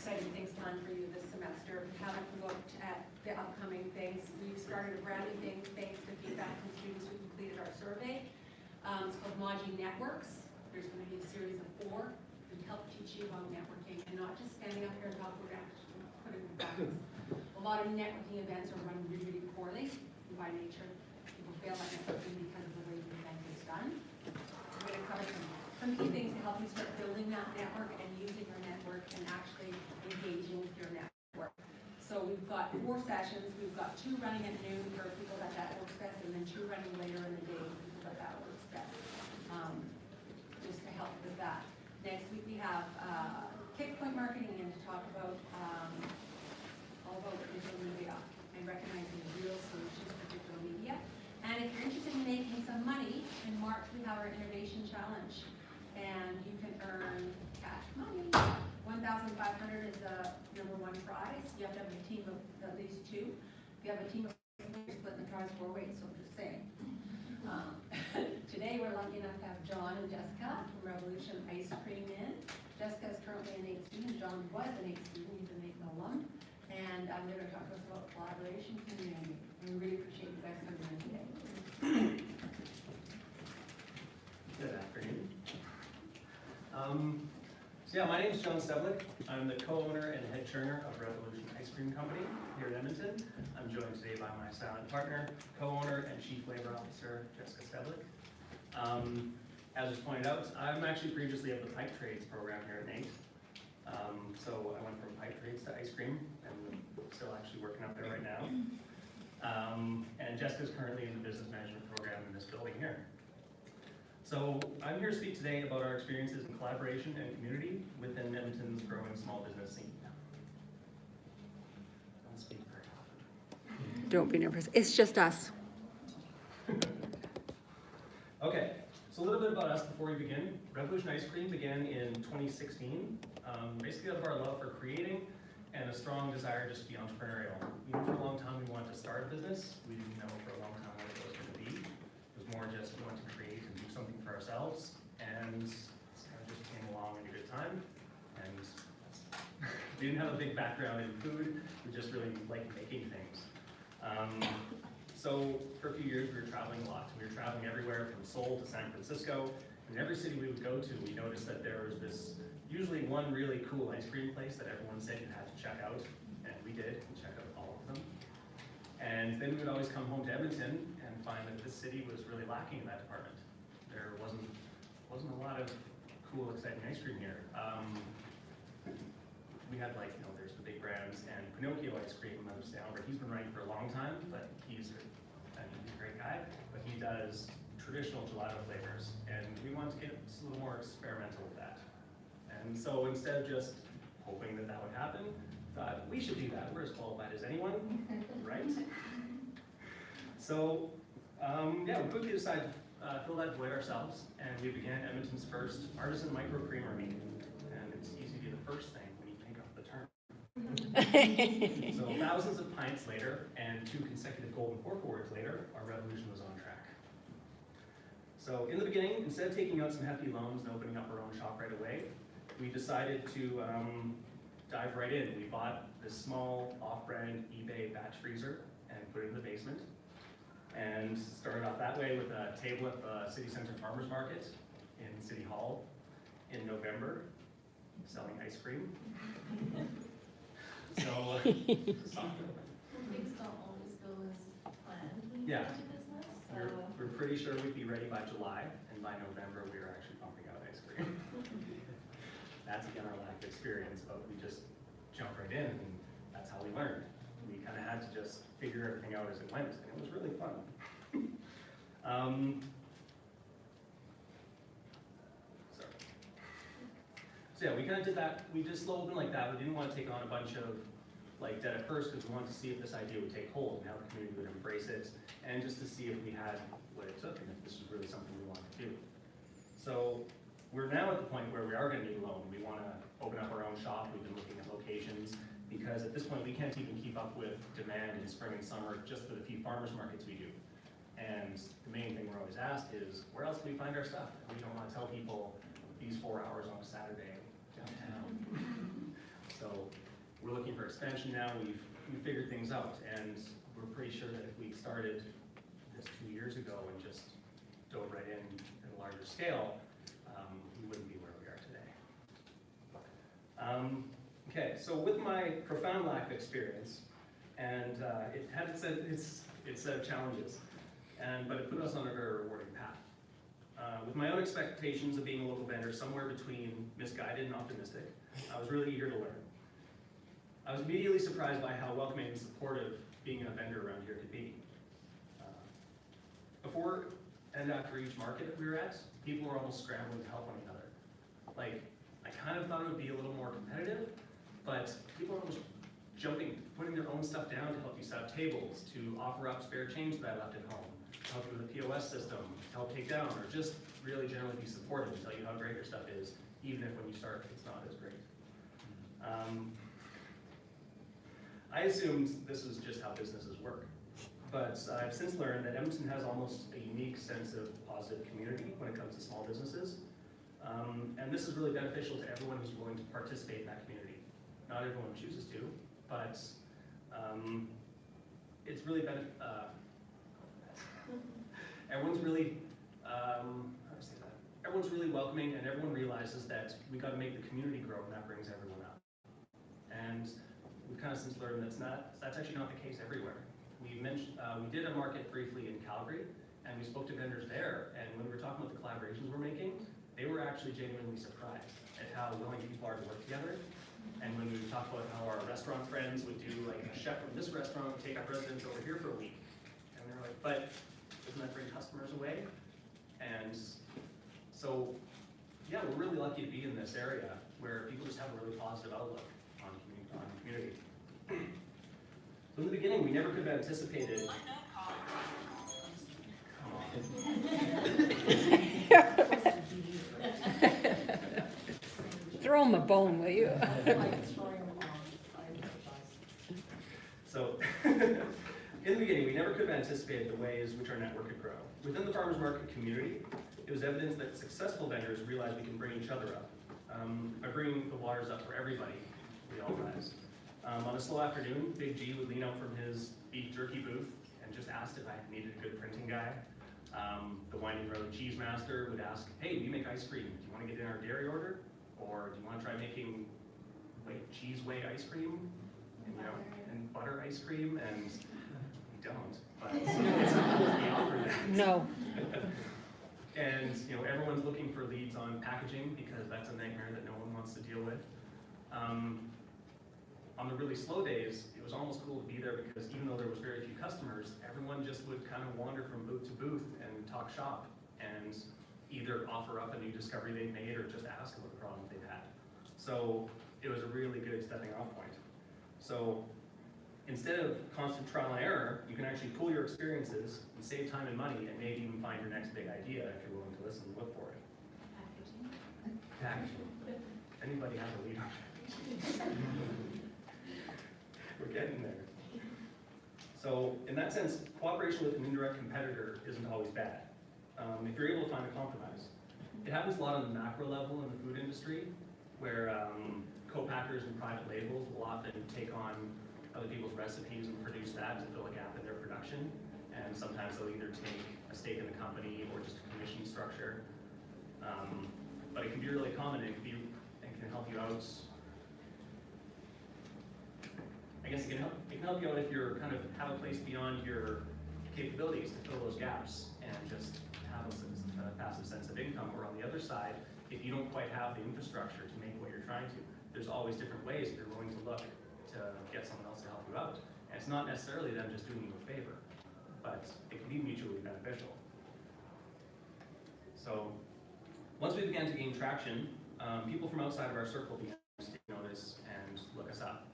exciting things planned for you this semester. If you haven't looked at the upcoming things, we've started a brand new thing thanks to feedback from students who completed our survey. It's called Moji Networks. There's going to be a series of 4 to help teach you about networking and not just standing up here and talking about action, put it in practice. A lot of networking events are run really, really poorly by nature. People fail at networking because of the way the event is done. We're going to cover some key things to help you start building that network and using your network and actually engaging with your network. So we've got 4 sessions. We've got 2 running at noon for people that works best, and then 2 running later in the day for people that works best. Just to help with that. Next week we have Kickpoint marketing and to talk about all about digital media and recognizing real solutions for digital media. And if you're interested in making some money, in March we have our Innovation Challenge. And you can earn cash money. $1,500 is the #1 prize. You have to have a team of at least 2. If you have a team of 3, you're splitting the prize 4 ways, so I'm just saying. Today we're lucky enough to have John and Jessica from Revolution Ice Cream in. Jessica is currently an 8th student. John was an 8th student. He's an 8th alum. And they're going to talk to us about collaboration community. And we really appreciate you guys coming in today. Good afternoon. So yeah, my name is John Stevlik. I'm the co-owner and head churner of Revolution Ice Cream Company here at Edmonton. I'm joined today by my silent partner, co-owner and chief labor officer, Jessica Stevlik. As was pointed out, I'm actually previously of the pipe trades program here at NAIT. So I went from pipe trades to ice cream, and I'm still actually working up there right now. And Jessica's currently in the business management program in this building here. So I'm here to speak today about our experiences in collaboration and community within Edmonton's growing small business scene. Don't speak very often. Don't be nervous. It's just us. Okay, so a little bit about us before we begin. Revolution Ice Cream began in 2016, basically out of our love for creating and a strong desire just to be entrepreneurial. Even for a long time we wanted to start a business. We didn't know for a long time what it was going to be. It was more just we wanted to create and do something for ourselves, and it kind of just came along at a good time. And we didn't have a big background in food, we just really liked making things. So for a few years we were traveling a lot. We were traveling everywhere from Seoul to San Francisco. In every city we would go to, we noticed that there was this, usually one really cool ice cream place that everyone said you had to check out, and we did. We checked out all of them. And then we would always come home to Edmonton and find that this city was really lacking in that department. There wasn't a lot of cool, exciting ice cream here. We had there's the big brands, and Pinocchio Ice Cream out of Stalbert. He's been running for a long time, but he's a great guy, but he does traditional gelato flavors, and we wanted to get a little more experimental with that. And so instead of just hoping that would happen, thought we should do that. We're as qualified as anyone, right? So yeah, we quickly decided to fill that void ourselves, and we began Edmonton's first artisan micro creamery. And it's easy to be the first thing when you think of the term. So thousands of pints later, and 2 consecutive Golden Fork Awards later, our revolution was on track. So in the beginning, instead of taking out some hefty loans and opening up our own shop right away, we decided to dive right in. We bought this small off-brand eBay batch freezer and put it in the basement, and started off that way with a table at the City Center Farmers Market in City Hall in November, selling ice cream. So, things don't always go as planned when you Yeah. go into business, so. we're pretty sure we'd be ready by July, and by November we were actually pumping out ice cream. That's again our lack of experience, but we just jumped right in, and that's how we learned. We kind of had to just figure everything out as it went, and it was really fun. Sorry. So yeah, we kind of did that. We just slow open like that. We didn't want to take on a bunch of debt at first, because we wanted to see if this idea would take hold and how the community would embrace it, and just to see if we had what it took and if this was really something we wanted to do. So we're now at the point where we are going to need a loan. We want to open up our own shop. We've been looking at locations, because at this point we can't even keep up with demand in spring and summer just for the few farmers markets we do. And the main thing we're always asked is, where else can we find our stuff? And we don't want to tell people these 4 hours on a Saturday downtown. So expansion now, we've figured things out, and we're pretty sure that if we started this 2 years ago and just dove right in at a larger scale, we wouldn't be where we are today. Okay, so with my profound lack of experience, and it had its set of challenges, but it put us on a very rewarding path. With my own expectations of being a local vendor somewhere between misguided and optimistic, I was really eager to learn. I was immediately surprised by how welcoming and supportive being a vendor around here could be. Before and after each market we were at, people were almost scrambling to help one another. Like, I kind of thought it would be a little more competitive, but people were almost jumping, putting their own stuff down to help you set up tables, to offer up spare change that I left at home, to help you with the POS system, to help take down, or just really generally be supportive and tell you how great your stuff is, even if when you start it's not as great. I assumed this was just how businesses work, but I've since learned that Edmonton has almost a unique sense of positive community when it comes to small businesses, and this is really beneficial to everyone who's willing to participate in that community. Not everyone chooses to, but it's really everyone's really how do I say that? Everyone's really welcoming, and everyone realizes that we got to make the community grow, and that brings everyone up. And we've kind of since learned that's actually not the case everywhere. We did a market briefly in Calgary, and we spoke to vendors there, and when we were talking about the collaborations we're making, they were actually genuinely surprised at how willing people are to work together. And when we talked about how our restaurant friends would do, like, a chef from this restaurant would take our residents over here for a week, and they're like, but doesn't that bring customers away? And so, yeah, we're really lucky to be in this area where people just have a really positive outlook on community. So in the beginning, we never could have anticipated. Throw him a bone, will you? So, in the beginning, we never could have anticipated the ways which our network could grow. Within the farmers market community, it was evidence that successful vendors realized we can bring each other up. By bringing the waters up for everybody, we all rise. On a slow afternoon, Big G would lean out from his beef jerky booth and just asked if I needed a good printing guy. The Winding Road Cheese Master would ask, hey, we make ice cream. Do you want to get in our dairy order? Or do you want to try making cheese whey ice cream? And butter ice cream? And we don't, but it's we offer that. No. And everyone's looking for leads on packaging because that's a nightmare that no one wants to deal with. On the really slow days, it was almost cool to be there because even though there was very few customers, everyone just would kind of wander from booth to booth and talk shop and either offer up a new discovery they've made or just ask about the problems they've had. So it was a really good stepping off point. So instead of constant trial and error, you can actually pool your experiences and save time and money and maybe even find your next big idea if you're willing to listen and look for it. Packaging. Anybody have a lead on packaging? We're getting there. So in that sense, cooperation with an indirect competitor isn't always bad. If you're able to find a compromise. It happens a lot on the macro level in the food industry, where co-packers and private labels will often take on other people's recipes and produce that to fill a gap in their production. And sometimes they'll either take a stake in the company or just a commission structure. But it can be really common and can help you out. I guess it can help you out if you're kind of have a place beyond your capabilities to fill those gaps and just have a passive sense of income. Or on the other side, if you don't quite have the infrastructure to make what you're trying to, there's always different ways if you're willing to look to get someone else to help you out. And it's not necessarily them just doing you a favor, but it can be mutually beneficial. So once we began to gain traction, people from outside of our circle began to take notice and look us up.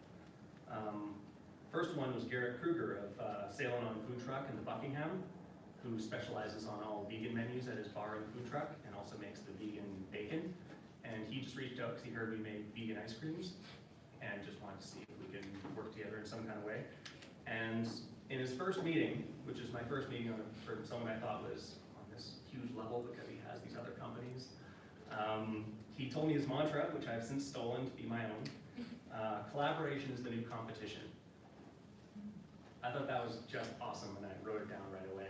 First one was Garrett Kruger of Sail On Food Truck in the Buckingham, who specializes on all vegan menus at his bar and food truck and also makes the vegan bacon. And he just reached out because he heard we made vegan ice creams and just wanted to see if we could work together in some kind of way. And in his first meeting, which is my first meeting for someone I thought was on this huge level because he has these other companies, he told me his mantra, which I've since stolen to be my own. Collaboration is the new competition. I thought that was just awesome and I wrote it down right away.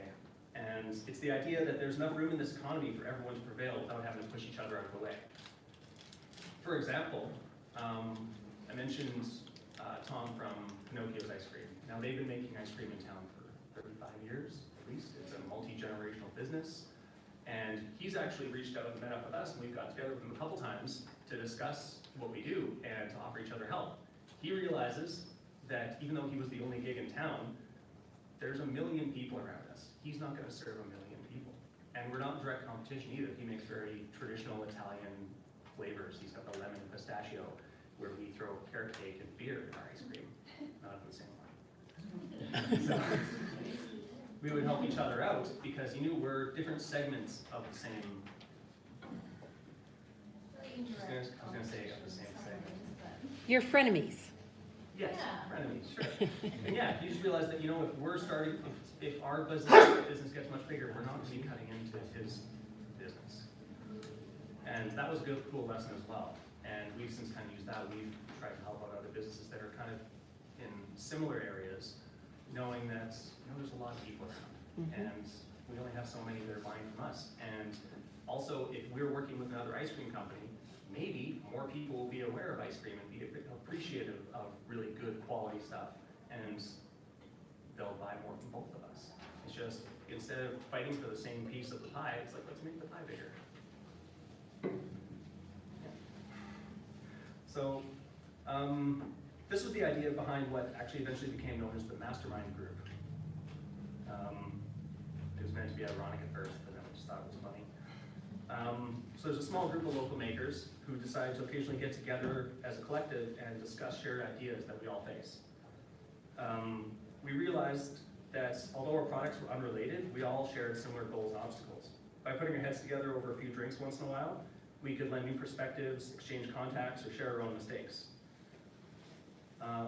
And it's the idea that there's enough room in this economy for everyone to prevail without having to push each other out of the way. For example, I mentioned Tom from Pinocchio's Ice Cream. Now they've been making ice cream in town for 35 years, at least. It's a multi-generational business. And he's actually reached out and met up with us, and we've got together with him a couple times to discuss what we do and to offer each other help. He realizes that even though he was the only gig in town, there's a million people around us. He's not going to serve a million people. And we're not in direct competition either. He makes very traditional Italian flavors. He's got the lemon and pistachio, where we throw carrot cake and beer in our ice cream. Not in the same one. So, we would help each other out because he knew we're different segments of the same. I was gonna say of the same segment. You're frenemies. Yes, Yeah. frenemies, sure. And yeah, you just realize that, you know, if we're starting, if our business gets much bigger, we're not gonna be cutting into his business. And that was a good, cool lesson as well. And we've since kind of used that. We've tried to help out other businesses that are kind of in similar areas, knowing that, you know, there's a lot of people around. And we only have so many that are buying from us. And also, if we're working with another ice cream company, maybe more people will be aware of ice cream and be appreciative of really good quality stuff, and they'll buy more from both of us. It's just, instead of fighting for the same piece of the pie, it's like, let's make the pie bigger. Yeah. So, this was the idea behind what actually eventually became known as the Mastermind Group. It was meant to be ironic at first, but then I just thought it was funny. So there's a small group of local makers who decided to occasionally get together as a collective and discuss shared ideas that we all face. We realized that although our products were unrelated, we all shared similar goals and obstacles. By putting our heads together over a few drinks once in a while, we could lend new perspectives, exchange contacts, or share our own mistakes.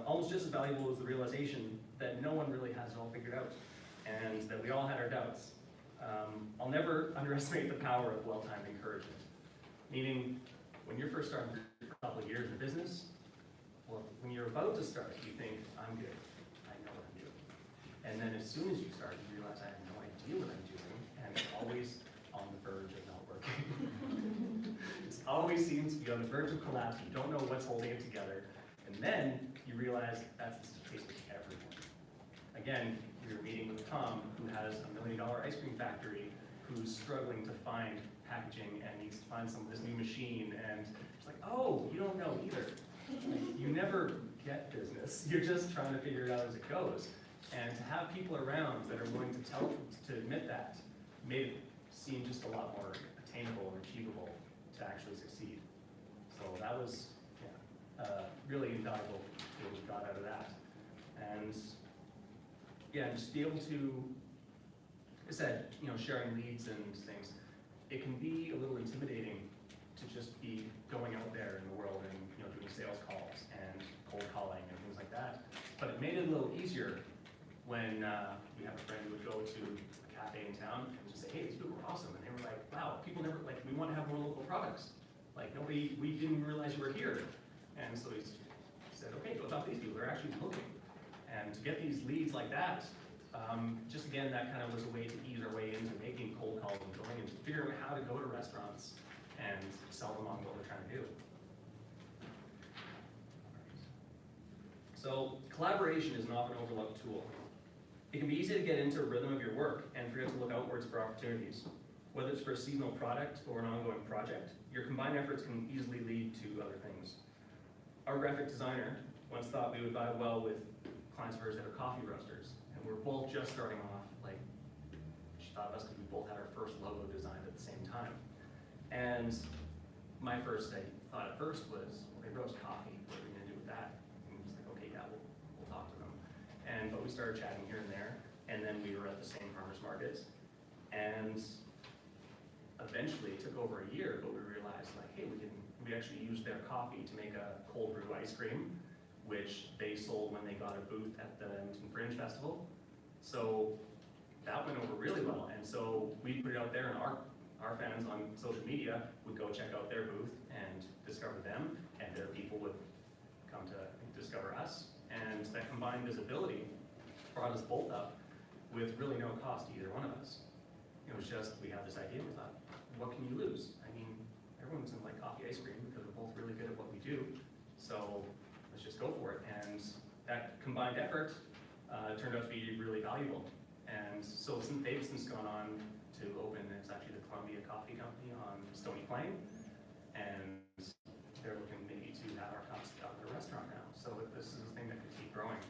Almost just as valuable was the realization that no one really has it all figured out, and that we all had our doubts. I'll never underestimate the power of well-timed encouragement. Meaning, when you're first starting for a couple of years in business, well, when you're about to start, you think, I'm good, I know what I'm doing. And then as soon as you start, you realize I have no idea what I'm doing, and it's always on the verge of not working. It always seems to be on the verge of collapse, you don't know what's holding it together, and then you realize that's the case with everyone. Again, you're meeting with Tom, who has $1 million ice cream factory, who's struggling to find packaging and needs to find some of this new machine, and it's like, oh, you don't know either. You never get business. You're just trying to figure it out as it goes. And to have people around that are willing to admit that made it seem just a lot more attainable and achievable to actually succeed. So that was really invaluable what we got out of that. And yeah, just be able to, like I said, you know, sharing leads and things, it can be a little intimidating to just be going out there in the world and, you know, doing sales calls and cold calling and things like that. But it made it a little easier when we have a friend who would go to a cafe in town and just say, hey, these people are awesome. And they were like, wow, people never, like, we want to have more local products. Like, nobody, we didn't realize you were here. And so he said, okay, go talk to these people, they're actually looking. And to get these leads like that, just again, that kind of was a way to ease our way into making cold calls and going and figuring out how to go to restaurants and sell them on what we're trying to do. So collaboration is an often overlooked tool. It can be easy to get into a rhythm of your work and forget to look outwards for opportunities. Whether it's for a seasonal product or an ongoing project, your combined efforts can easily lead to other things. Our graphic designer once thought we would vibe well with clients of hers that are coffee roasters, and we're both just starting off. Like, she thought of us because we both had our first logo designed at the same time. And my first thought at first was, well, they roast coffee, what are we gonna do with that? And he's like, okay, yeah, we'll talk to them. But we started chatting here and there, and then we were at the same farmers markets, and eventually it took over a year, but we realized, like, hey, we actually used their coffee to make a cold brew ice cream, which they sold when they got a booth at the Edmonton Fringe Festival. So that went over really well, and so we put it out there, and our fans on social media would go check out their booth and discover them, and their people would come to discover us, and that combined visibility brought us both up with really no cost to either one of us. It was just, we had this idea, we thought, what can you lose? I mean, everyone's in like coffee ice cream because we're both really good at what we do, so let's just go for it. And that combined effort turned out to be really valuable. And so they've since gone on to open, it's actually the Columbia Coffee Company on Stony Plain, and they're looking maybe to have our cups out of their restaurant now. So this is a thing that could keep growing.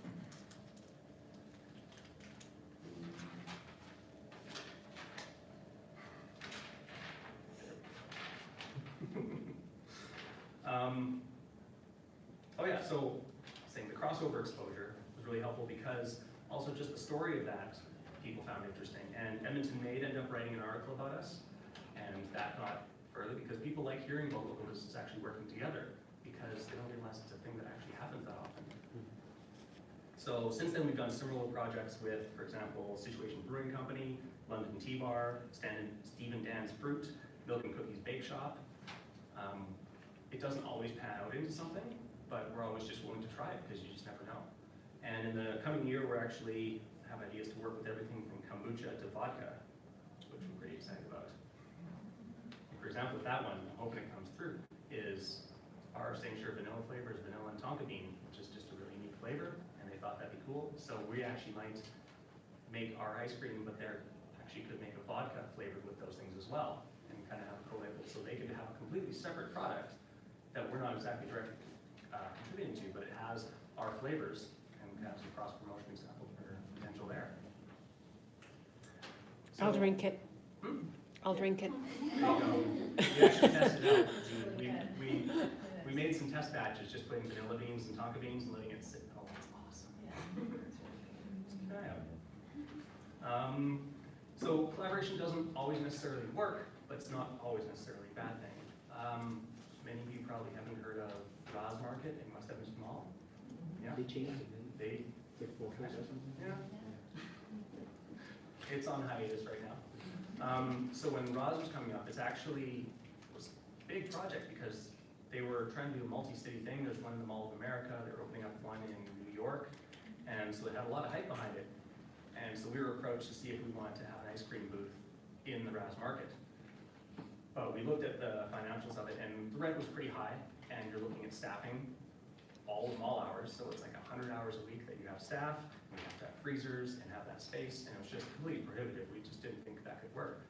Oh yeah, so saying the crossover exposure was really helpful because also just the story of that people found interesting. And Edmonton Made ended up writing an article about us, and that got further because people like hearing about local businesses actually working together because they don't realize it's a thing that actually happens that often. So since then we've done similar projects with, for example, Situation Brewing Company, London Tea Bar, Steve and Dan's Fruit, Milk and Cookies Bake Shop. It doesn't always pan out into something, but we're always just willing to try it because you just never know. And in the coming year, we're actually have ideas to work with everything from kombucha to vodka, which we're pretty excited about. And for example, with that one, I'm hoping it comes through, is our signature vanilla flavor is vanilla and tonka bean, which is just a really neat flavor, and they thought that'd be cool. So we actually might make our ice cream, but they're actually could make a vodka flavored with those things as well, and kind of have a co-label, so they could have a completely separate product that we're not exactly directly contributing to, but it has our flavors, and we can have some cross-promotion example for potential there. So, I'll drink it. I'll drink it. there you go. We actually tested it out. We made some test batches, just putting vanilla beans and tonka beans and letting it sit. Oh, that's awesome. Try it out. So collaboration doesn't always necessarily work, but it's not always necessarily a bad thing. Many of you probably haven't heard of Roz Market in West Edmonton Mall. Yeah, They changed it, didn't they, they? Like 4 or something? yeah, it's on hiatus right now. So when Roz was coming up, it was a big project because they were trying to do a multi-city thing. There's one in the Mall of America, they're opening up one in New York, and so it had a lot of hype behind it. And so we were approached to see if we wanted to have an ice cream booth in the Roz Market. But we looked at the financials of it, and the rent was pretty high, and you're looking at staffing all the mall hours, so it's like 100 hours a week that you have staff, and you have to have freezers and have that space, and it was just completely prohibitive. We just didn't think that could work.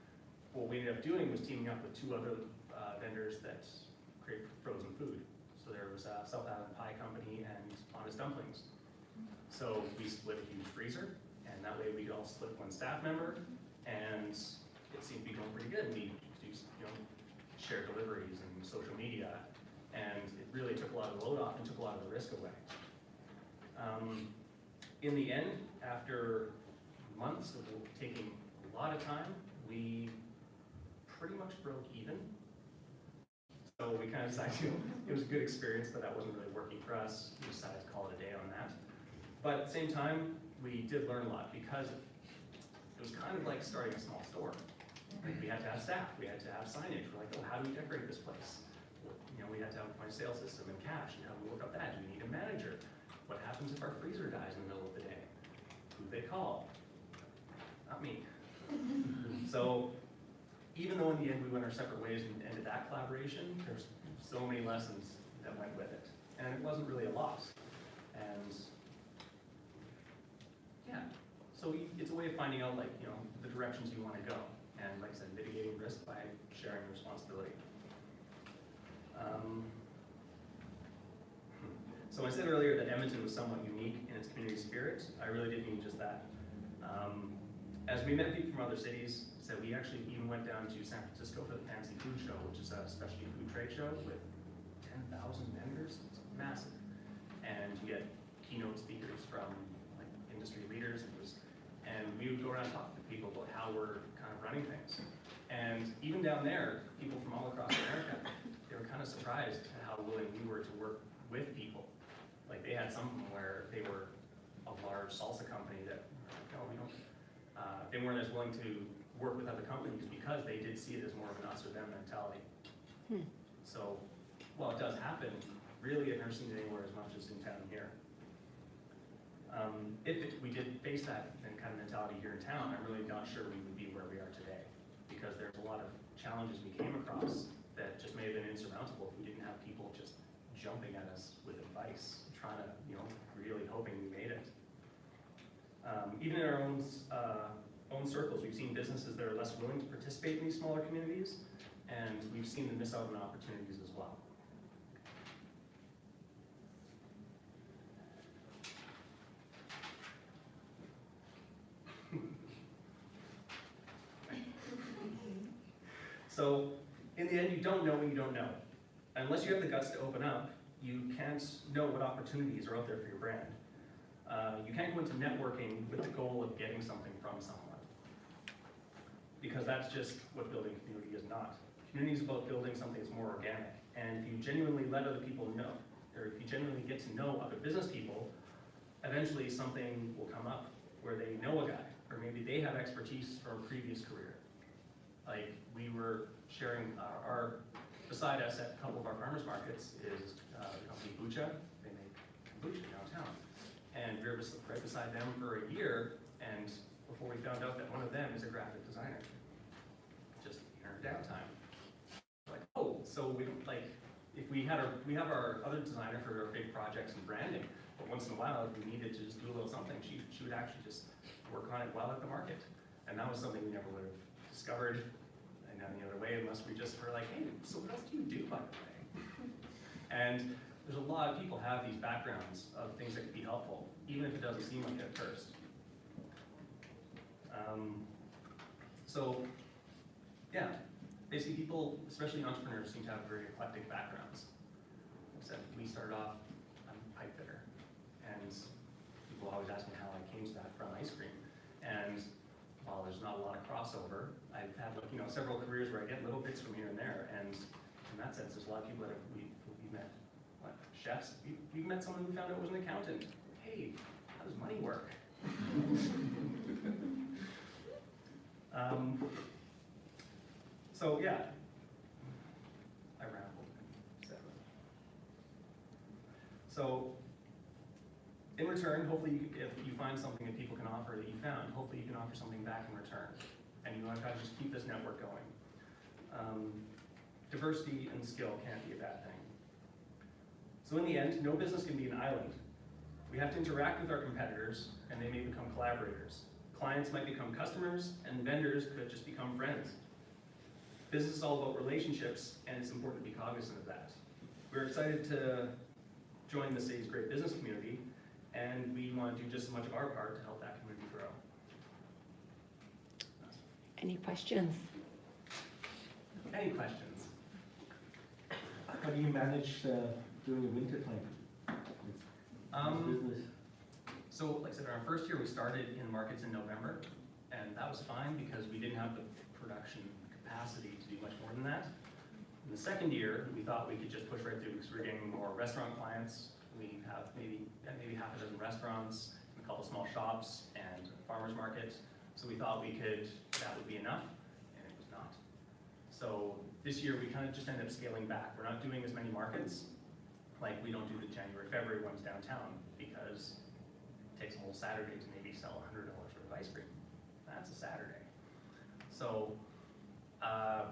What we ended up doing was teaming up with 2 other vendors that create frozen food. So there was South Island Pie Company and Honest Dumplings. So we split a huge freezer, and that way we could all split one staff member, and it seemed to be going pretty good. We do, share deliveries and social media, and it really took a lot of the load off and took a lot of the risk away. In the end, after months of taking a lot of time, we pretty much broke even. So we kind of decided it was a good experience, but that wasn't really working for us. We decided to call it a day on that. But at the same time, we did learn a lot because it was kind of like starting a small store. Like we had to have staff, we had to have signage. We're like, oh, how do we decorate this place? We had to have a point of sale system and cash, and how do we work up that? Do we need a manager? What happens if our freezer dies in the middle of the day? Who do they call? Not me. So even though in the end we went our separate ways and ended that collaboration, there's so many lessons that went with it. And it wasn't really a loss. And yeah, so it's a way of finding out the directions you want to go. And like I said, mitigating risk by sharing responsibility. So I said earlier that Edmonton was somewhat unique in its community spirit. I really did mean just that. As we met people from other cities, so we actually even went down to San Francisco for the Fancy Food Show, which is a specialty food trade show with 10,000 vendors. It's massive. And you get keynote speakers from industry leaders. And we would go around and talk to people about how we're kind of running things. And even down there, people from all across America, they were kind of surprised at how willing we were to work with people. Like they had some where they were a large salsa company that, no, we don't, they weren't as willing to work with other companies because they did see it as more of an us or them mentality. So, while it does happen, really I've never seen it anywhere as much as in town here. We did face that kind of mentality here in town, I'm really not sure we would be where we are today, because there's a lot of challenges we came across that just may have been insurmountable if we didn't have people just jumping at us with advice, trying to, really hoping we made it. Even in our own circles, we've seen businesses that are less willing to participate in these smaller communities, and we've seen them miss out on opportunities as well. So, in the end, you don't know when you don't know. Unless you have the guts to open up, you can't know what opportunities are out there for your brand. You can't go into networking with the goal of getting something from someone, because that's just what building community is not. Community is about building something that's more organic, and if you genuinely let other people know, or if you genuinely get to know other business people, eventually something will come up where they know a guy, or maybe they have expertise from a previous career. Like, we were sharing beside us at a couple of our farmers markets is the company Bucha. They make kombucha downtown. And we were right beside them for a year, and before we found out that one of them is a graphic designer, just in our downtime. Like, oh, so we have our other designer for our big projects and branding, but once in a while, if we needed to just do a little something, she would actually just work on it while at the market. And that was something we never would have discovered in any other way unless we just were like, hey, so what else do you do, by the way? And there's a lot of people have these backgrounds of things that could be helpful, even if it doesn't seem like it at first. So, yeah, basically people, especially entrepreneurs, seem to have very eclectic backgrounds. Except we started off, I'm a pipe fitter, and people always ask me how I came to that from ice cream. And while there's not a lot of crossover, I've had several careers where I get little bits from here and there, and in that sense, there's a lot of people that we've met. What, chefs? We've met someone who found out was an accountant. Hey, how does money work? So yeah, I rambled. So in return, hopefully, if you find something that people can offer that you found, hopefully you can offer something back in return. And you want to just keep this network going. Diversity and skill can't be a bad thing. So in the end, no business can be an island. We have to interact with our competitors, and they may become collaborators. Clients might become customers, and vendors could just become friends. Business is all about relationships, and it's important to be cognizant of that. We're excited to join the city's great business community, and we want to do just as much of our part to help that community grow. Any questions? Any questions? How do you manage during the winter time? Business? So, like I said, our first year we started in markets in November, and that was fine because we didn't have the production capacity to do much more than that. In the second year, we thought we could just push right through because we were getting more restaurant clients. We have maybe half a dozen restaurants, a couple small shops, and a farmer's market. So we thought that would be enough, and it was not. So this year we kind of just ended up scaling back. We're not doing as many markets. Like, we don't do the January, February ones downtown because it takes a whole Saturday to maybe sell $100 worth of ice cream. That's a Saturday. So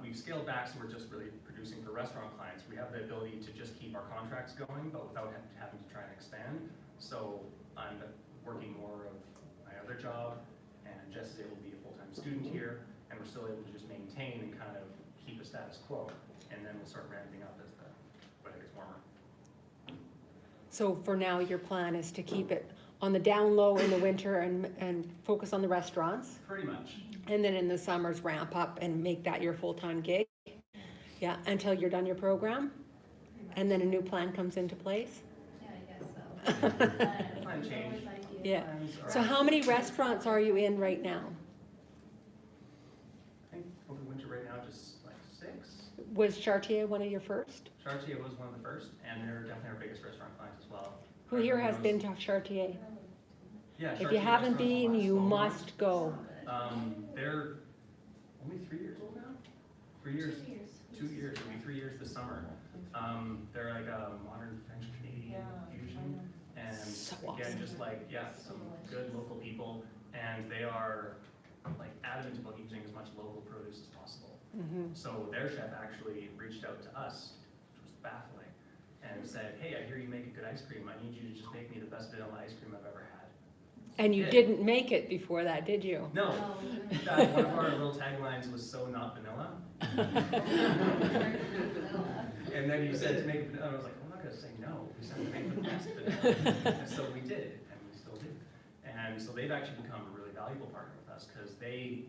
we've scaled back, so we're just really producing for restaurant clients. We have the ability to just keep our contracts going, but without having to try and expand. So I'm working more of my other job, and Jess is able to be a full-time student here, and we're still able to just maintain and kind of keep a status quo. And then we'll start ramping up as the weather gets warmer. So for now, your plan is to keep it on the down low in the winter and focus on the restaurants, Pretty much. and then in the summers ramp up and make that your full-time gig? Yeah, until you're done your program, and then a new plan comes into place? Yeah, I guess so. Plan change. Always ideas. Yeah. Plans are- So how many restaurants are you in right now? I think over the winter right now, just like 6. Was Chartier one of your first? Chartier was one of the first, and they're definitely our biggest restaurant clients as well. Who here has Everyone been knows- to Chartier? Yeah, If you Chartier haven't restaurants been, last you so long. must go. They're only 3 years old now? 3 years? 2 years. 2 years, it'll be 3 years this summer. They're like a modern French Canadian fusion. And So again, awesome. just like, yeah, some good local people, and they are like adamant about using as much local produce as possible. Mhm. So their chef actually reached out to us, which was baffling, and said, hey, I hear you make a good ice cream. I need you to just make me the best vanilla ice cream I've ever had. And you Yeah. didn't make it before that, did you? No, Oh, in fact, one of our little taglines was so not vanilla. And then he said to make vanilla, and I was like, I'm not gonna say no, we said to make the best vanilla. And so we did, and we still do. And so they've actually become a really valuable partner with us, because they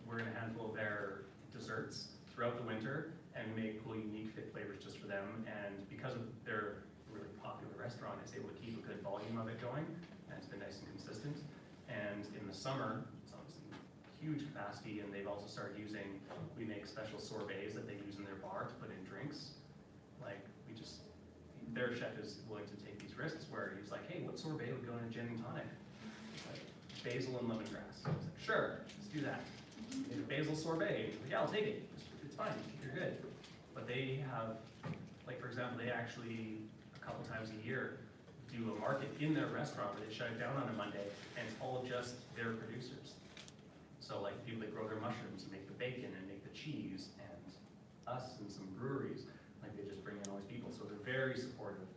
were in a handful of their desserts throughout the winter, and make cool, unique, fit flavors just for them. And because of their really popular restaurant, it's able to keep a good volume of it going, and it's been nice and consistent. And in the summer, it's obviously huge capacity, and they've also started using, we make special sorbets that they use in their bar to put in drinks. Like, their chef is willing to take these risks, where he's like, hey, what sorbet would go in a gin and tonic? It's like, basil and lemongrass. I was like, sure, let's do that. Make a basil sorbet. He's like, yeah, I'll take it. It's fine, you're good. But they have, like, for example, they actually, a couple times a year, do a market in their restaurant where they shut it down on a Monday, and it's all just their producers. So like people that grow their mushrooms and make the bacon and make the cheese, and us and some breweries, like they just bring in all these people. So they're very supportive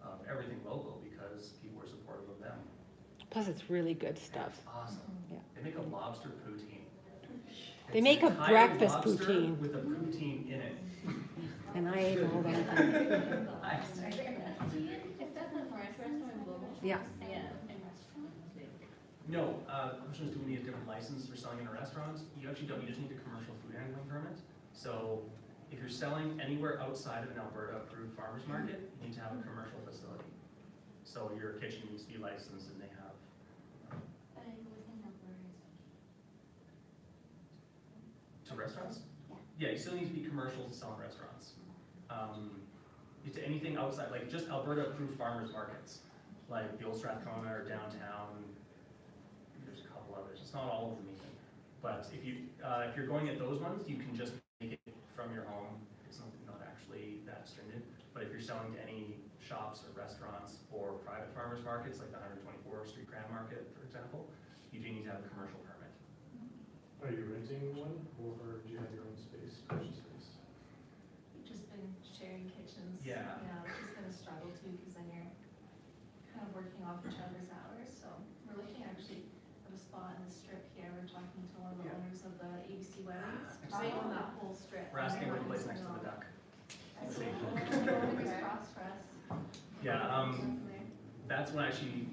of everything local, because people are supportive of them. Plus, it's really good And stuff. it's awesome. Yeah. They make a lobster poutine. They It's make an a entire breakfast lobster poutine. with a poutine in it. And I ate all that. Is that the French restaurant in Global? Yeah. Yeah. No, the question is, do we need a different license for selling in a restaurant? You actually don't, you just need a commercial food handling permit. So if you're selling anywhere outside of an Alberta approved farmer's market, you need to have a commercial facility. So your kitchen needs to be licensed, and they have, to restaurants? Yeah, you still need to be commercial to sell in restaurants. To anything outside, like just Alberta approved farmers markets, like the old Strathcona or downtown. There's a couple others. It's not all of them even. But if you're going at those ones, you can just make it from your home. It's not actually that stringent. But if you're selling to any shops or restaurants or private farmers markets, like the 124th Street Grand Market, for example, you do need to have a commercial permit. Are you renting one, or do you have your own space, kitchen space? We've just been sharing kitchens. Yeah. Yeah, which is kind of struggle too, because then you're kind of working off each other's hours, so we're looking actually at a spot in the strip here. We're talking to one of the Yeah. owners of the ABC Weddings, Excellent. right on that whole strip. We're asking for a place next to the duck. Fingers crossed for us. Yeah, Definitely. that's when actually,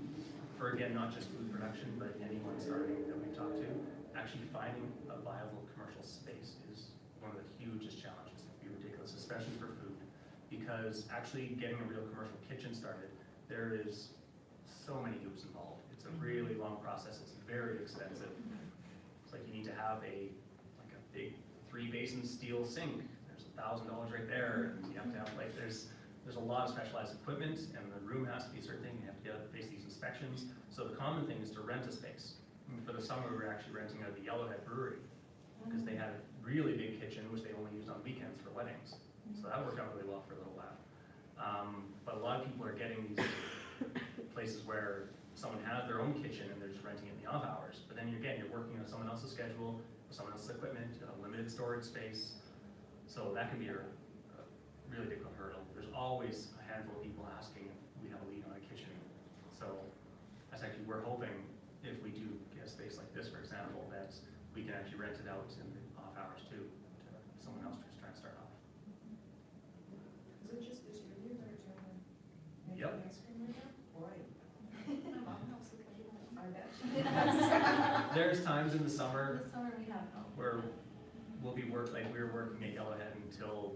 for again, not just food production, but anyone starting that we've talked to, actually finding a viable commercial space is one of the hugest challenges. It'd be ridiculous, especially for food, because actually getting a real commercial kitchen started, there is so many hoops involved. It's a really long process. It's very expensive. It's like you need to have a big 3-basin steel sink. There's $1,000 right there, and you have to have like there's a lot of specialized equipment, and the room has to be a certain thing. You have to get up to face these inspections. So the common thing is to rent a space. And for the summer, we were actually renting out the Yellowhead Brewery, because they had a really big kitchen, which they only used on weekends for weddings. So that worked out really well for a little while. But a lot of people are getting these places where someone has their own kitchen and they're just renting it in the off hours. But then again, you're working on someone else's schedule, with someone else's equipment, you have limited storage space. So that can be a really big hurdle. There's always a handful of people asking if we have a lead on a kitchen. So that's actually, we're hoping if we do get a space like this, for example, that we can actually rent it out in the off hours too, to someone else who's trying to start off. Is it just the two of you that are doing making Yep. ice cream right now? Boy, My mom helps with it. I bet. There's times in the summer This summer we have help. where we'll be like we were working at Yellowhead until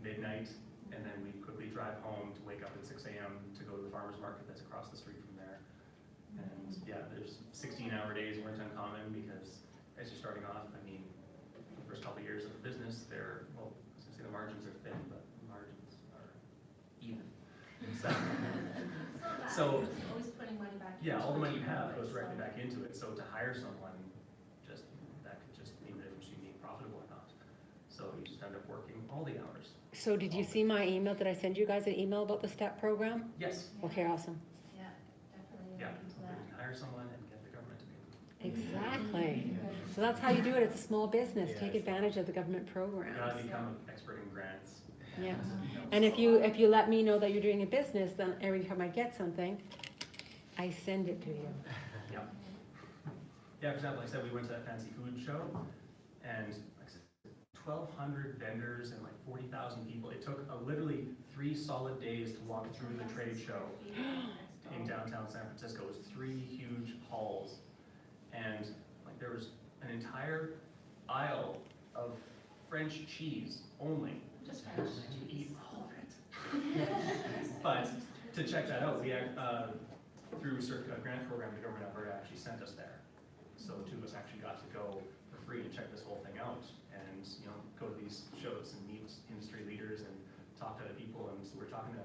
midnight, and then we quickly drive home to wake up at 6 a.m. to go to the farmer's market that's across the street from there. And yeah, there's 16-hour days weren't uncommon, because as you're starting off, I mean, the first couple of years of the business, well, I was gonna say the margins are thin, but the margins are even. So, So- Just always putting money back. yeah, all the money you into it, have goes so- directly back into it. So to hire someone, that could just mean the difference between being profitable or not. So you just end up working all the hours. So did you see my email? Did I send you guys an email about the STEP program? Yes, Okay, awesome. Yeah, definitely yeah, look into we that. can hire someone and get the government to pay. Exactly. So that's how you do it. It's a small business. Take advantage of the government You programs. gotta become an expert in grants. Yeah. you know, And if so- you let me know that you're doing a business, then every time I get something, I send it to you. Yeah. Yeah, for example, like I said, we went to that fancy food show, and like I said, 1,200 vendors and like 40,000 people. It took literally 3 solid days to walk through the trade show in downtown San Francisco. It was 3 huge halls, and like there was an entire aisle of French cheese only. Just French You cheese. eat all of it. But to check that out, we had, through a grant program, the government of Alberta actually sent us there. So the 2 of us actually got to go for free and check this whole thing out, and you know, go to these shows and meet industry leaders and talk to other people. And so we're talking to,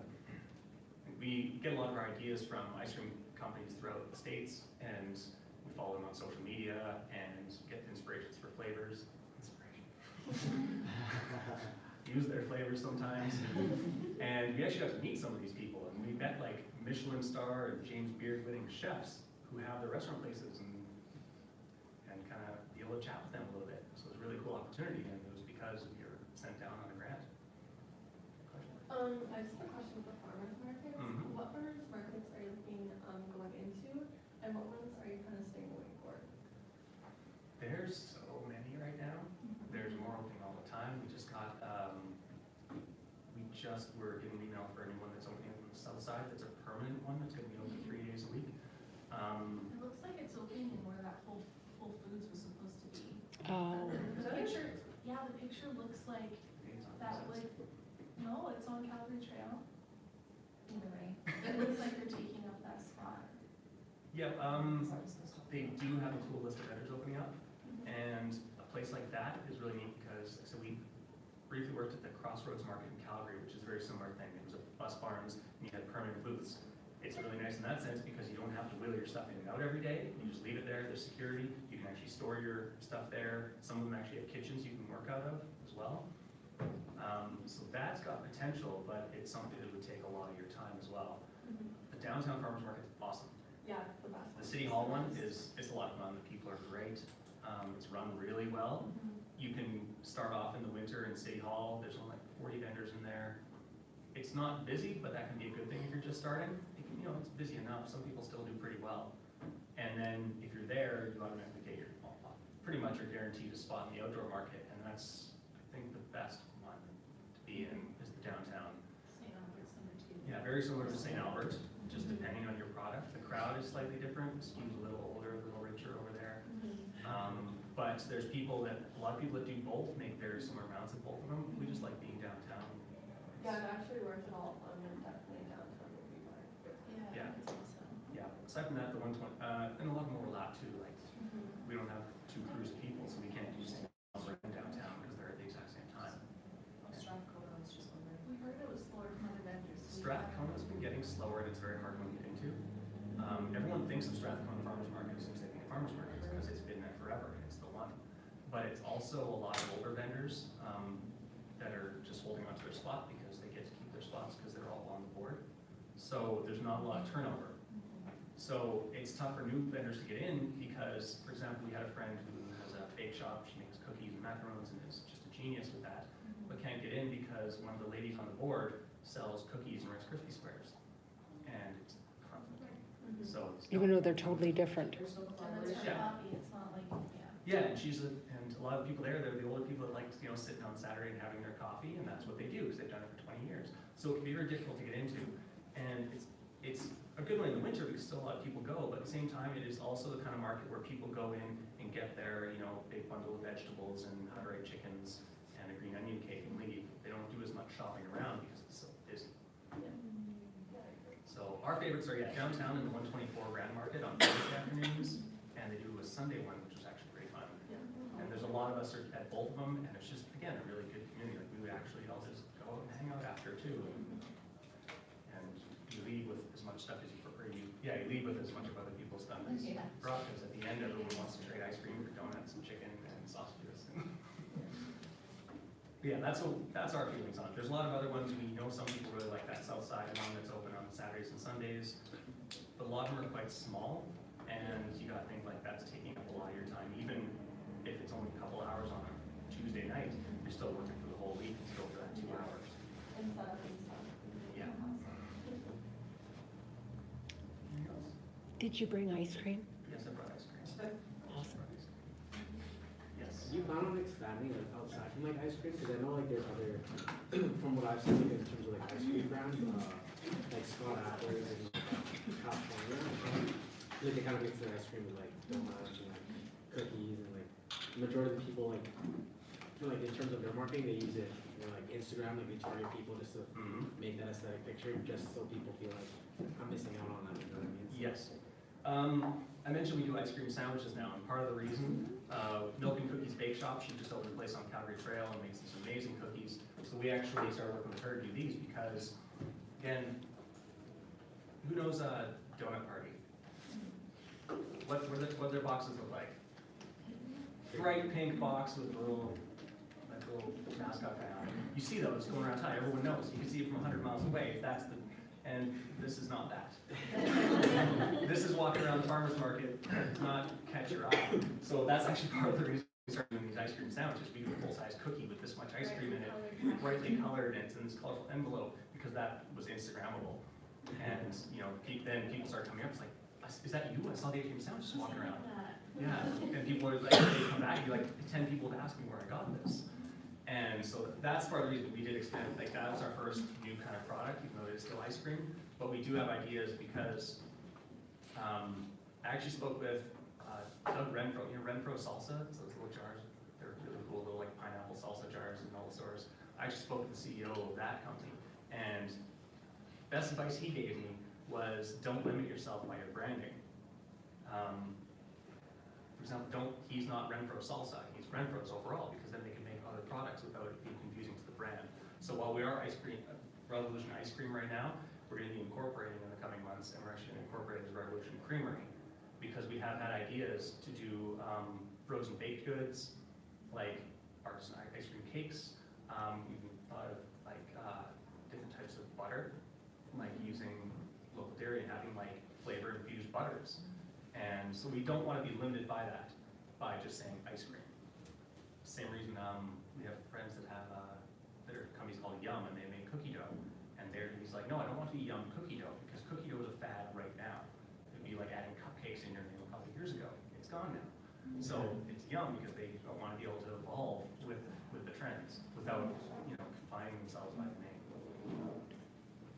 we get a lot of our ideas from ice cream companies throughout the States, and we follow them on social media and get inspirations for flavors. Inspiration. Use their flavors sometimes. And we actually got to meet some of these people, and we met like Michelin star and James Beard winning chefs who have their restaurant places, and kind of be able to chat with them a little bit. So it was a really cool opportunity, and it was because we were sent down on a grant. I just have a question with the farmers markets. Mhm. What farmers markets are you looking, going into, and what ones are you kind of staying away for? There's so many right now. There's more opening all the time. We just got, we're getting an email for anyone that's opening on the south side. That's a permanent one that's gonna be open 3 days a week. It looks like it's opening in where that Whole Foods was supposed to be. Oh. The picture, yeah, the picture looks like It's on that, the south like, no, it's on Calgary Trail. Either way, it looks like they're taking up that spot. Yeah, they do have a cool list of vendors opening up, and a place like that is really neat because, so we briefly worked at the Crossroads Market in Calgary, which is a very similar thing. It was a bus barns, and you had permanent booths. It's really nice in that sense because you don't have to wheel your stuff in and out every day. You just leave it there, there's security, you can actually store your stuff there. Some of them actually have kitchens you can work out of as well. So that's got potential, but it's something that would take a lot of your time as well. The downtown farmers market is awesome. Yeah, it's the best. The City Hall one is a lot of fun. The people are great. It's run really well. You can start off in the winter in City Hall. There's only like 40 vendors in there. It's not busy, but that can be a good thing if you're just starting. It can, you know, it's busy enough. Some people still do pretty well. And then if you're there, you automatically get your, pretty much are guaranteed a spot in the outdoor market. And that's, I think, the best one to be in is the downtown. St. Albert's number 2. Yeah, very similar to St. Albert, just depending on your product. The crowd is slightly different. The skews a little older, a little richer over there. But there's people that, a lot of people that do both make very similar amounts of both of them. We just like being downtown. Yeah, it actually works at all, and definitely downtown would be fine. Yeah. It's awesome. Yeah, aside from that, the 120, and a lot more overlap too. Like, we don't have 2 crews of people, so we can't do St. Albert and downtown because they're at the exact same time. Strathcona, I was just wondering. We heard it was slower from other vendors. Strathcona's been getting slower, and it's a very hard one to get into. Everyone thinks of Strathcona Farmers Market as soon as they think of farmers markets because it's been there forever and it's the one. But it's also a lot of older vendors that are just holding onto their spot because they get to keep their spots because they're all on the board. So there's not a lot of turnover. So it's tough for new vendors to get in because, for example, we had a friend who has a bake shop. She makes cookies and macarons and is just a genius with that, but can't get in because one of the ladies on the board sells cookies and Rice Krispie squares, and it's conflict. So it's Even though they're totally different. There's no And it's collaboration. her Yeah. hobby, it's not like, yeah. yeah, and and a lot of people there, they're the older people that like, you know, sitting on Saturday and having their coffee, and that's what they do because they've done it for 20 years. So it can be very difficult to get into, and it's a good one in the winter because still a lot of people go, but at the same time, it is also the kind of market where people go in and get their, you know, big bundle of vegetables and hot-ripe chickens and a green onion cake and leave. They don't do as much shopping around because it's so busy. So our favorites are, yeah, downtown in the 124 Grand Market on Thursday afternoons, and they do a Sunday one, which is actually pretty fun. And there's a lot of us at both of them, and it's just, again, a really good community. Like, we would actually all just go out and hang out after too. And you leave with as much stuff as you prefer. You leave with as much of other people's stuff as you Yeah. brought, because at the end, everyone wants to trade ice cream for donuts and chicken and sausages. Yeah, that's our feelings on it. There's a lot of other ones, we know some people really like that South Side one that's open on Saturdays and Sundays, but a lot of them are quite small, and you gotta think like that's taking up a lot of your time, even if it's only a couple hours on a Tuesday night, you're still working for the whole week and still for that 2 hours. And setup and stuff. Yeah. Did you bring ice cream? Yes, I brought ice cream. Awesome. Yes. Do you plan on expanding like outside from like ice cream? Because I know like there's other, from what I've seen like, in terms of like ice cream brands, like Scott Adler's and California, like they kind of mix their ice cream with like donuts and like cookies and like the majority of the people like, I feel like in terms of their marketing, they use it for like Instagram, like they target people just to Mhm. make that aesthetic picture, just so people feel like I'm missing out on that. You know what I mean? Yes. I mentioned we do ice cream sandwiches now, and part of the reason, Milk and Cookies Bake Shop, she just opened a place on Calgary Trail and makes these amazing cookies. So we actually started working with her to do these because, again, who knows a donut party? What do their boxes look like? Bright pink box with a little mascot guy on it. You see those going around town, everyone knows. You can see it from 100 miles away. That's the, and this is not that. This is walking around the farmer's market, not catch your eye. So that's actually part of the reason we started doing these ice cream sandwiches. We do a full-size cookie with this much ice cream in it, brightly colored, and it's in this colorful envelope, because that was Instagrammable. And, you know, then people start coming up, it's like, is that you? I saw the ice cream sandwich just walking around. Yeah, and people are like, they come back, you like 10 people to ask me where I got this. And so that's part of the reason we did expand. Like that was our first new kind of product, even though it is still ice cream. But we do have ideas because I actually spoke with Doug Renfro. You know Renfro salsa? It's those little jars. They're really cool, little like pineapple salsa jars in all the stores. I actually spoke with the CEO of that company, and best advice he gave me was don't limit yourself by your branding. For example, he's not Renfro salsa, he's Renfro's overall, because then they can make other products without it being confusing to the brand. So while we are Revolution Ice Cream right now, we're going to be incorporating in the coming months, and we're actually going to incorporate the Revolution Creamery, because we have had ideas to do frozen baked goods, like artisan ice cream cakes. We've thought of like different types of butter, like using local dairy and having like flavor infused butters. And so we don't want to be limited by that, by just saying ice cream. Same reason we have friends that have their company's called Yum, and they make cookie dough. And he's like, no, I don't want to be Yum cookie dough, because cookie dough is a fad right now. It'd be like adding cupcakes in your name a couple years ago. It's gone now. So it's Yum because they don't want to be able to evolve with the trends without, you know, confining themselves by the name.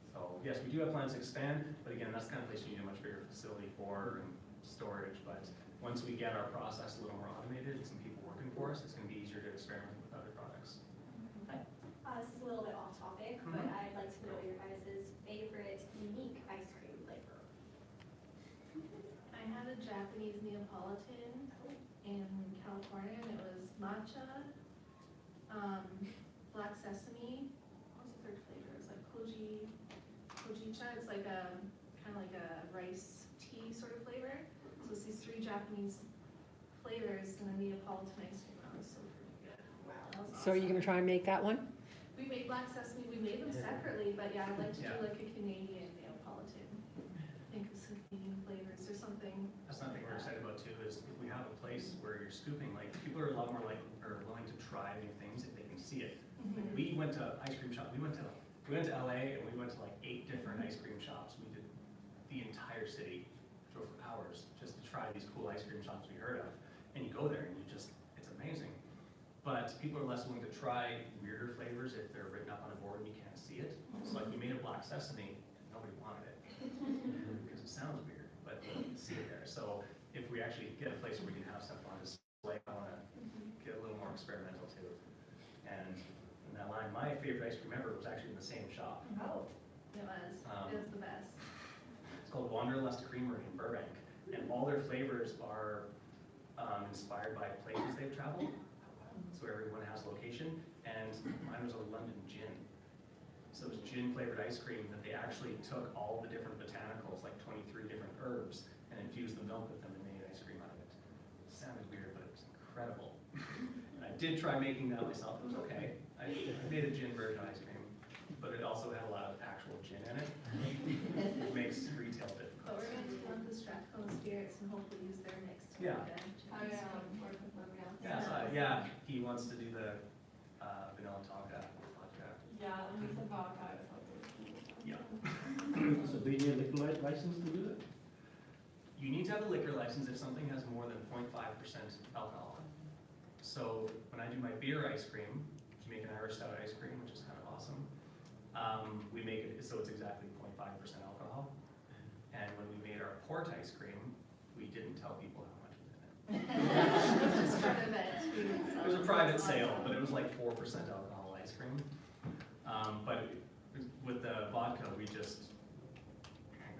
So yes, we do have plans to expand, but again, that's the kind of place you need a much bigger facility for and storage. But once we get our process a little more automated and some people working for us, it's going to be easier to experiment with other products. This is a little bit off topic, but I'd like to know your guys' favorite unique ice cream flavor. I had a Japanese Neapolitan in California, and it was matcha, black sesame, what was the third flavor? It was like kojicha, it's like a, kind of like a rice tea sort of flavor. So it's these 3 Japanese flavors in a Neapolitan ice cream, that was so freaking good. Wow. That was So are you awesome. gonna try and make that one? We made black sesame, we made them separately, but yeah, I'd like to do like a Canadian Neapolitan. Think of some Canadian flavors or something. That's something we're excited about too, is if we have a place where you're scooping, like people are a lot more willing to try new things if they can see it. Mhm. We went to ice cream shop, we went to LA and we went to like 8 different ice cream shops. We did the entire city, drove for hours just to try these cool ice cream shops we heard of. And you go there and it's amazing. But people are less willing to try weirder flavors if they're written up on a board and you can't see it. So like we made a black sesame, nobody wanted it because it sounds weird, but you can see it there. So if we actually get a place where we can have stuff on display, I want to get a little more experimental too. And in that line, my favorite ice cream ever was actually in the same shop. Oh. It was the best. It's called Wanderlust Creamery in Burbank, and all their flavors are inspired by places they've traveled. So everyone has a location, and mine was a London gin. So it was gin flavored ice cream that they actually took all the different botanicals, like 23 different herbs, and infused the milk with them and made ice cream out of it. It sounded weird, but it was incredible. And I did try making that myself. It was okay. I I made a gin version ice cream, but it also had a lot of actual gin in it, which makes retail But difficult. we're gonna team up with Strathcona Spirits and hopefully use their mix to Yeah. make a Oh, yeah, work with them, Yeah, so, yeah, he wants to do the vanilla tonka vodka. Yeah, and with the vodka, I was hoping. Yeah. So do you need a liquor license to do that? You need to have a liquor license if something has more than 0.5% alcohol. So when I do my beer ice cream, we make an Irish stout ice cream, which is kind of awesome. We make it so it's exactly 0.5% alcohol. And when we made our port ice cream, we didn't tell people how much was in it. Just for the event. It was a private sale, but it was like 4% alcohol ice cream. But with the vodka, we're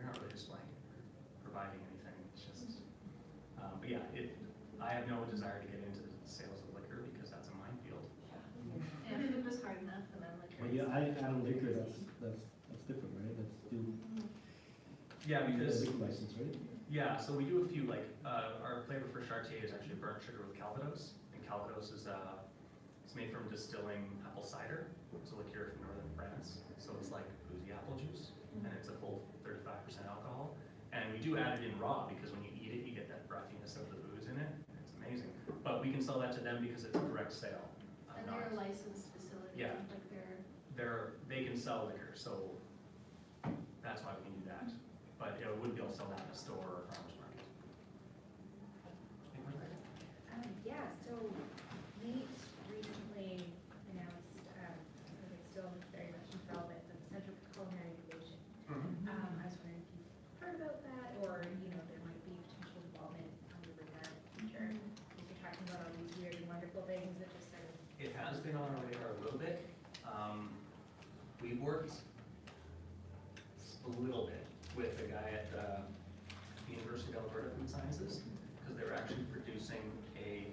not really displaying, providing anything. It's just, but yeah, I have no desire to get into the sales of liquor because that's a minefield. And food was hard enough and then liquor. Well, yeah, I don't liquor, that's different, right? That's still. Yeah, you need a because, liquor license, right? yeah, so we do a few, like, our flavor for Chartier is actually burnt sugar with Calvados. And Calvados is, it's made from distilling apple cider. It's a liqueur from northern France. So it's like boozy apple juice, and it's a full 35% alcohol. And we do add it in raw because when you eat it, you get that breathiness of the booze in it. It's amazing. But we can sell that to them because it's a direct sale. And they're a licensed facility. Yeah. Like they're. They can sell liquor, so that's why we can do that. But we wouldn't be able to sell that in a store or a farmer's market. Yeah, so Nate recently announced, because it's still very much in development, the Center for Culinary Innovation. I was wondering if you've heard about that, or, there might be potential involvement with that in the future. If you're talking about all these weird and wonderful things that just sort of. It has been on our radar a little bit. We worked a little bit with the guy at the University of Alberta Food Sciences, because they were actually producing a,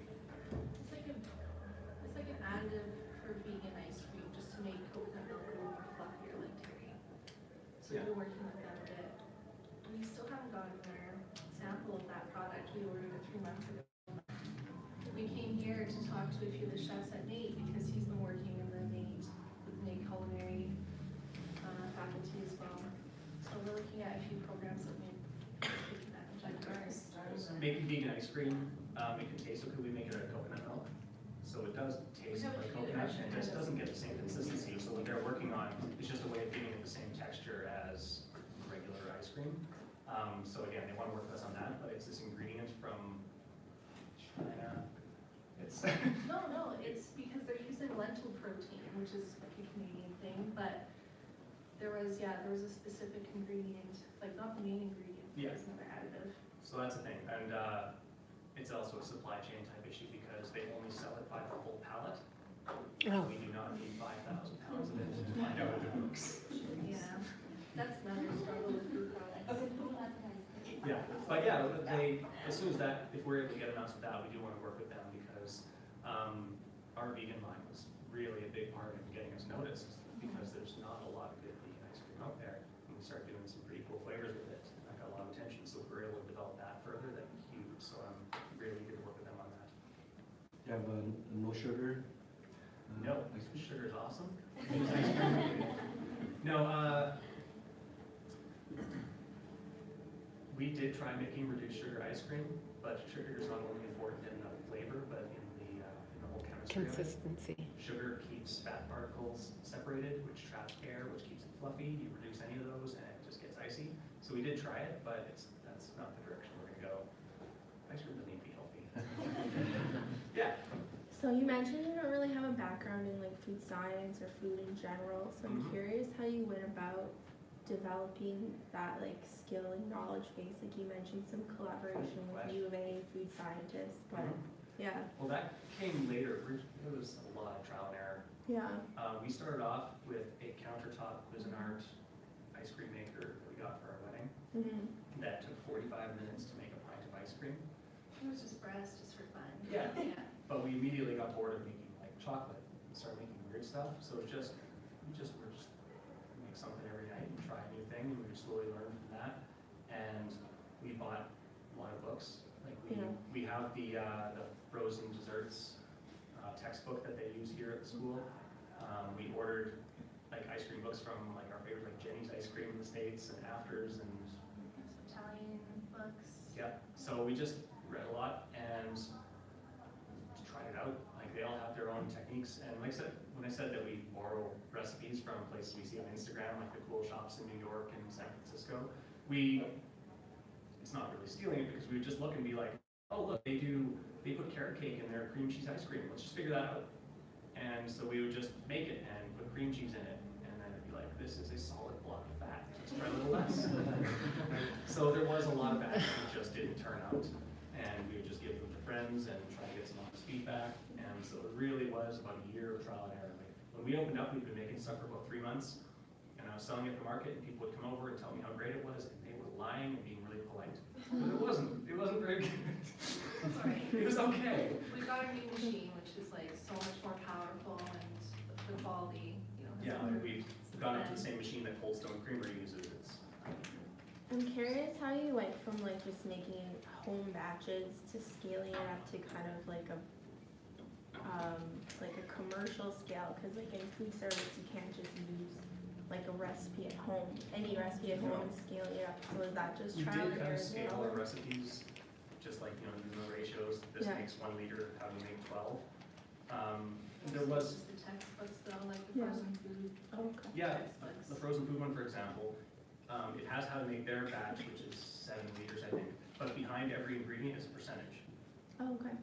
It's like an additive for vegan ice cream, just to make coconut milk a little more fluffier like dairy. So we've been working with them a bit. We still haven't gotten our sample of that product. We ordered it 3 months ago. We came here to talk to a few of the chefs at NATE because he's been working in the NATE, with NATE culinary faculty as well. So we're looking at a few programs that we can advertise ours. making vegan ice cream. It can taste okay. We make it out of coconut milk. So it does taste have a like few coconut, different and it just kinds. doesn't get the same consistency. So what they're working on is just a way of giving it the same texture as regular ice cream. So again, they want to work with us on that, but it's this ingredient from China. It's No, it's because they're using lentil protein, which is like a Canadian thing, but there was a specific ingredient, like not the main ingredient, but Yeah. there's another additive. So that's the thing, and it's also a supply chain type issue because they only sell it by the full pallet. Oh. We do not need 5,000 pounds of it to find out if it works. Yeah, that's another struggle with food products. Yeah, but yeah, as soon as that, if we're able to get amounts of that, we do want to work with them because our vegan line was really a big part of getting us noticed because there's not a lot of good vegan ice cream out there. And we started doing some pretty cool flavors with it. And that got a lot of attention, so if we're able to develop that further, that'd be huge. So I'm really eager to work with them on that. You have no sugar? No, ice cream? sugar's awesome. No, we did try making reduced sugar ice cream, but sugar is not only important in the flavor, but in the whole chemistry of it. Consistency. Sugar keeps fat particles separated, which traps air, which keeps it fluffy. You reduce any of those and it just gets icy. So we did try it, but that's not the direction we're gonna go. Ice cream doesn't need to be healthy. Yeah. So you mentioned you don't really have a background in like food science or food in general, so I'm Mhm. curious how you went about developing that like skill and knowledge base. Like you mentioned some collaboration with U of A food scientists, but yeah, Well, that came later. It was a lot of trial and error. yeah. We started off with a countertop Cuisinart ice cream maker that we got for our wedding. Mm-hmm. That took 45 minutes to make a pint of ice cream. It was just for us, just for fun. Yeah. Yeah. But we immediately got bored of making like chocolate and started making weird stuff. So it's just, we just make something every night and try a new thing, and we slowly learn from that. And we bought a lot of books. Like we have the frozen desserts textbook that they use here at the school. We ordered like ice cream books from like our favorite, like Jenny's Ice Cream in the States and Afters and Some Italian books. yeah. So we just read a lot and tried it out. Like they all have their own techniques. And like I said, when I said that we borrow recipes from places we see on Instagram, like the cool shops in New York and San Francisco, it's not really stealing it because we would just look and be like, oh look, they put carrot cake in their cream cheese ice cream. Let's just figure that out. And so we would just make it and put cream cheese in it, and then it'd be like, this is a solid block of fat. Let's try a little less. So there was a lot of that that just didn't turn out, and we would just give them to friends and try to get some honest feedback. And so it really was about a year of trial and error. Like, when we opened up, we'd been making stuff for about 3 months, and I was selling it at the market, and people would come over and tell me how great it was, and they were lying and being really polite. But it wasn't very good. Sorry. It was okay. We got a new machine, which is like so much more powerful and the quality, you know. has Yeah, improved we've since gone up to then. the same machine that Cold Stone Creamery uses. It's, I'm curious how you went from like just making home batches to scaling it up to kind of like a commercial scale, because like in food service you can't just use like a recipe at home, any recipe at home, and scaling it up. So is that just we trial did and kind error of as scale well? our recipes, just like, you know, using the ratios. This Yeah. makes 1 liter, how do we make 12? There was, Just the textbooks though, like the Yeah. frozen food Okay. yeah, textbooks. the frozen food one, for example, it has how to make their batch, which is 7 liters, I think. But behind every ingredient is a percentage. Oh, okay.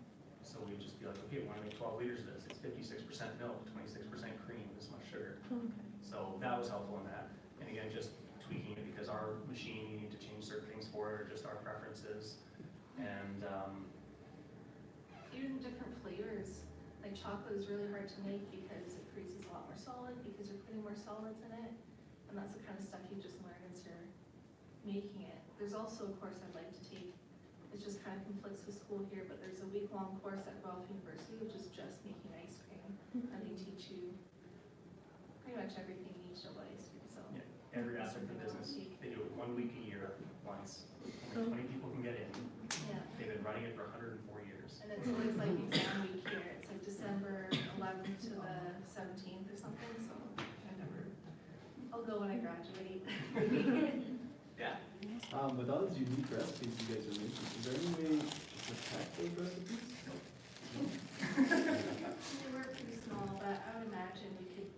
So we'd just be like, okay, we want to make 12 liters of this. It's 56% milk, 26% cream, this much sugar. Okay. So that was helpful in that. And again, just tweaking it because our machine, you need to change certain things for it, or just our preferences. And Even different flavors, like chocolate is really hard to make because it freezes a lot more solid because you're putting more solids in it. And that's the kind of stuff you just learn as you're making it. There's also a course I'd like to take, it just kind of conflicts with school here, but there's a week-long course at Guelph University, which is just making ice cream. And they teach you pretty much everything you need to know about ice cream, so. yeah, every aspect of the business, they do it 1 week a year, once. Only 20 people can get in. Yeah. They've been running it for 104 years. And it's always like exam week here, it's like December 11th to the 17th or something, so I'll go when I graduate. Yeah. With all these unique recipes you guys are making, is there any way to protect those recipes? They were pretty small, but I would imagine you could,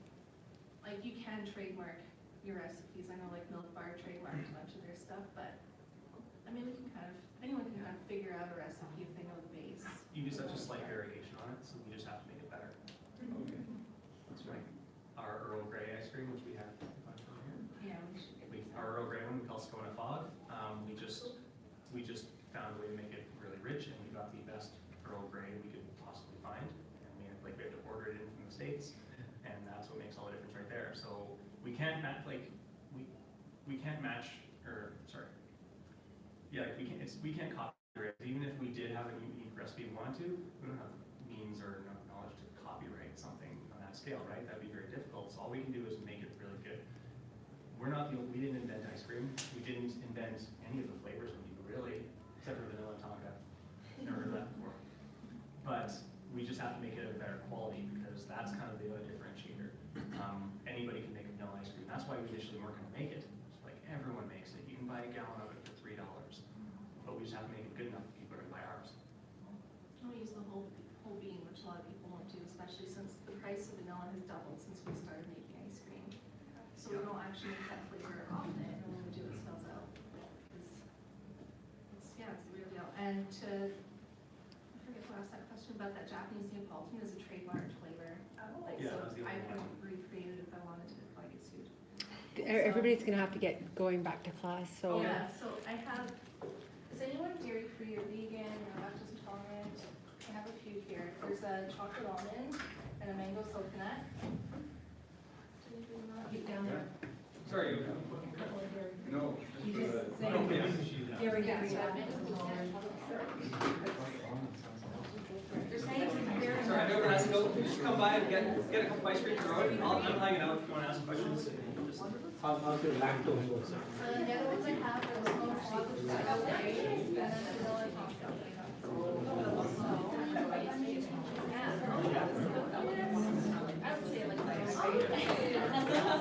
like, you can trademark your recipes. I know like Milk Bar trademarked a bunch of their stuff, but, I mean, we can kind of, anyone can kind of figure out a recipe if they know the base. You do such a slight variation on it, so we just have to make it better. Okay, that's right. Our Earl Grey ice cream, which we have a bunch of here. Yeah, we should get this Our Earl Grey one we call Scone Fog. We just found a way to make it really rich, and we got the best Earl Grey we could possibly find. And we had to order it in from the States, and that's what makes all the difference right there. So we can't match, we can't match, or sorry, yeah, we can't copyright. Even if we did have a unique recipe we wanted to, we don't have means or knowledge to copyright something on that scale, right? That'd be very difficult. So all we can do is make it really good. We didn't invent ice cream. We didn't invent any of the flavors we do, really, except for vanilla tonka. Never heard of that before. But we just have to make it of better quality because that's kind of the other differentiator. Anybody can make a vanilla ice cream. That's why we initially weren't going to make it. It's like everyone makes it. You can buy a gallon of it for $3. But we just have to make it good enough that people are going to buy ours. We use the whole bean, which a lot of people won't do, especially since the price of vanilla has doubled since we started making ice cream. So we don't actually make that flavor often, and when we do, it smells out. It's the real deal. And I forget who asked that question about that Japanese Neapolitan is a trademarked flavor. Like, Yeah, so that's the I only could one. recreate it if I wanted to, if I get sued. Everybody's gonna have to get going back to class, so. Yeah, so I have, is anyone dairy-free or vegan or lactose intolerant? I have a few here. There's a chocolate almond and a mango coconut. Get down there. Sorry. No. You just say Okay. dairy, Yeah, dairy, so I've dairy. been to They're saying it's very. Sorry, I know we're asking, just come by and get a couple ice cream for Roy. I'm hanging out if you want to ask questions. Just- How's your lactose works? The other ones I have are the small fog, which is out there, and then vanilla I would say like That's awesome.